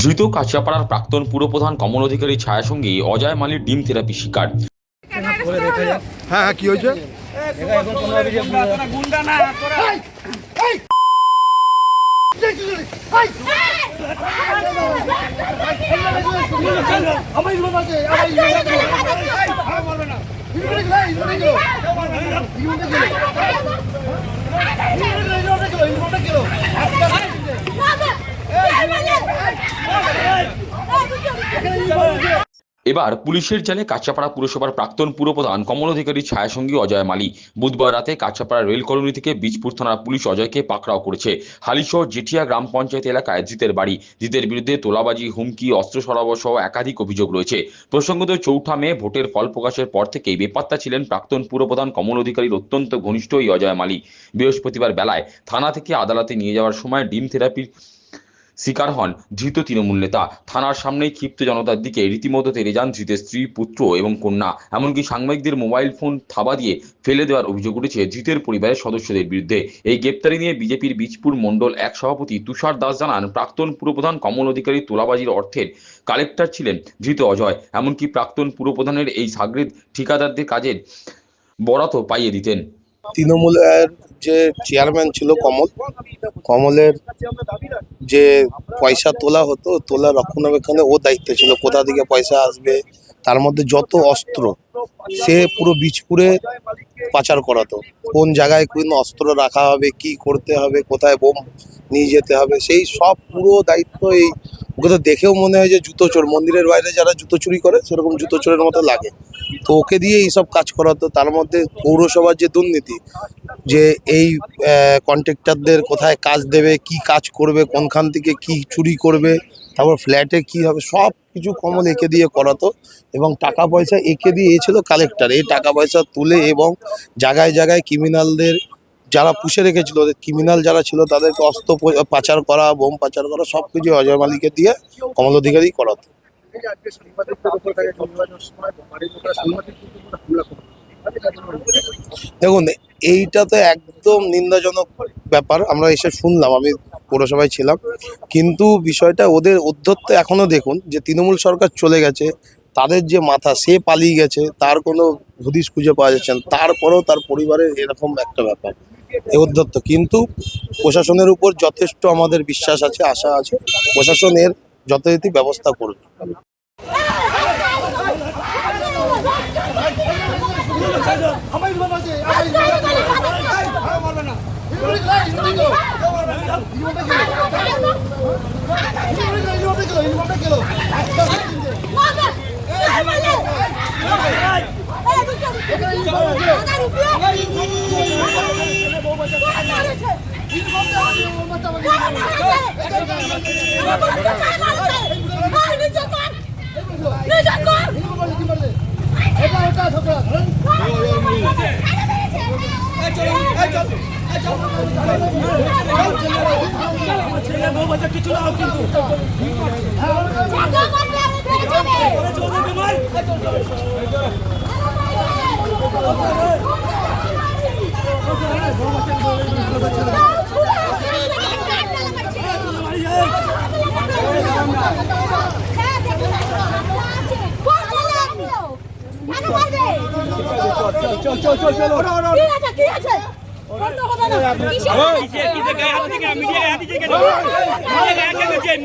ধৃত কাছিয়াপাড়ার প্রাক্তন পুরপ্রধান কমল অধিকারী ছায়াসঙ্গী অজয় মালির ডিম থেরাপি শিকার। হ্যাঁ কি হয়েছে? এবার পুলিশের জালে কাছিয়াপাড়া পুরসভার প্রাক্তন পুরপ্রধান কমল অধিকারীর ছায়াসঙ্গী অজয় মালি। বুধবার রাতে কাছিয়াপাড়া রেল কলোনি থেকে বীজপুর থানার পুলিশ অজয়কে পাকড়াও করেছে। হালিশহর জেঠিয়া গ্রাম পঞ্চায়েত এলাকায় জিতের বাড়ি। জিতের বিরুদ্ধে তোলাবাজি, হুমকি, অস্ত্র সরবরাহ সহ একাধিক অভিযোগ রয়েছে। প্রসঙ্গত 4 মে ভোটের ফল প্রকাশের পর থেকেই বেপাত্তা ছিলেন প্রাক্তন পুরপ্রধান কমল অধিকারীর অত্যন্ত ঘনিষ্ঠ এই অজয় মালি। বৃহস্পতিবার বেলায় থানা থেকে আদালতে নিয়ে যাওয়ার সময় ডিম থেরাপির শিকার হন ধৃত তৃণমূল নেতা। থানার সামনেই ক্ষিপ্ত জনতার দিকে রীতিমতো তেড়ে যান ধৃতের স্ত্রী, পুত্র এবং কন্যা। এমনকি সাংবাদিকদের মোবাইল ফোন থাবা দিয়ে ফেলে দেওয়ার অভিযোগ উঠেছে ধৃতের পরিবারের সদস্যদের বিরুদ্ধে। এই গ্রেপ্তারি নিয়ে বিজেপির বীজপুর মণ্ডল 1 সভাপতি তুষার দাস জানান, প্রাক্তন পুরপ্রধান কমল অধিকারী তোলাবাজির অর্থের কালেক্টর ছিলেন ধৃত অজয়। এমনকি প্রাক্তন পুরপ্রধানের এই সাগরিদ ঠিকাদারদের কাজের বরাতও পাইয়ে দিতেন। তৃণমূলের যে চেয়ারম্যান ছিল কমলের যে পয়সা তোলা হতো, তোলা রক্ষণাবেক্ষণে ও দায়িত্বে ছিল। কোথা থেকে পয়সা আসবে, তার মধ্যে যত অস্ত্র সে পুরো বীজপুরে পাচার করাতো। কোন জায়গায় কোন অস্ত্র রাখা হবে, কি করতে হবে, কোথায় বোম নিয়ে যেতে হবে, সেই সব পুরো দায়িত্ব এই। ওকে তো দেখেও মনে হয় যে জুতো চোর, মন্দিরের বাইরে যারা জুতো চুরি করে সেরকম জুতো চোরের মতো লাগে। তো ওকে দিয়ে এইসব কাজ করাতো। তার মধ্যে পৌরসভার যে দুর্নীতি, যে এই কন্ট্রাক্টরদের কোথায় কাজ দেবে, কি কাজ করবে, কোনখান থেকে কি চুরি করবে, তারপর ফ্ল্যাটে কি হবে, সব কিছু কমল একে দিয়ে করাতো। এবং টাকা পয়সা একে দিয়ে ছিল কালেক্টর। এই টাকা পয়সা তুলে এবং জায়গায় জায়গায় ক্রিমিনালদের যারা পুষে রেখেছিল, ক্রিমিনাল যারা ছিল তাদেরকে অস্ত্র পাচার করা, বোম পাচার করা, সব কিছু অজয় মালিককে দিয়ে কমল অধিকারী করাতো। দেখুন, এইটা তো একদম নিন্দাজনক ব্যাপার। আমরা এসে শুনলাম, আমি পৌরসভায় ছিলাম, কিন্তু বিষয়টা ওদের উদ্ধত্ত এখনো দেখুন যে তৃণমূল সরকার চলে গেছে, তাদের যে মাথা সে পালিয়ে গেছে, তার কোনো হদিশ খুঁজে পাওয়া যাচ্ছে না, তারপরেও তার পরিবারের এরকম একটা ব্যাপার এ উদ্ধত্ত। কিন্তু প্রশাসনের উপর যথেষ্ট আমাদের বিশ্বাস আছে, আশা আছে, প্রশাসনের যথারীতি ব্যবস্থা করবে।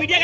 মিডিয়া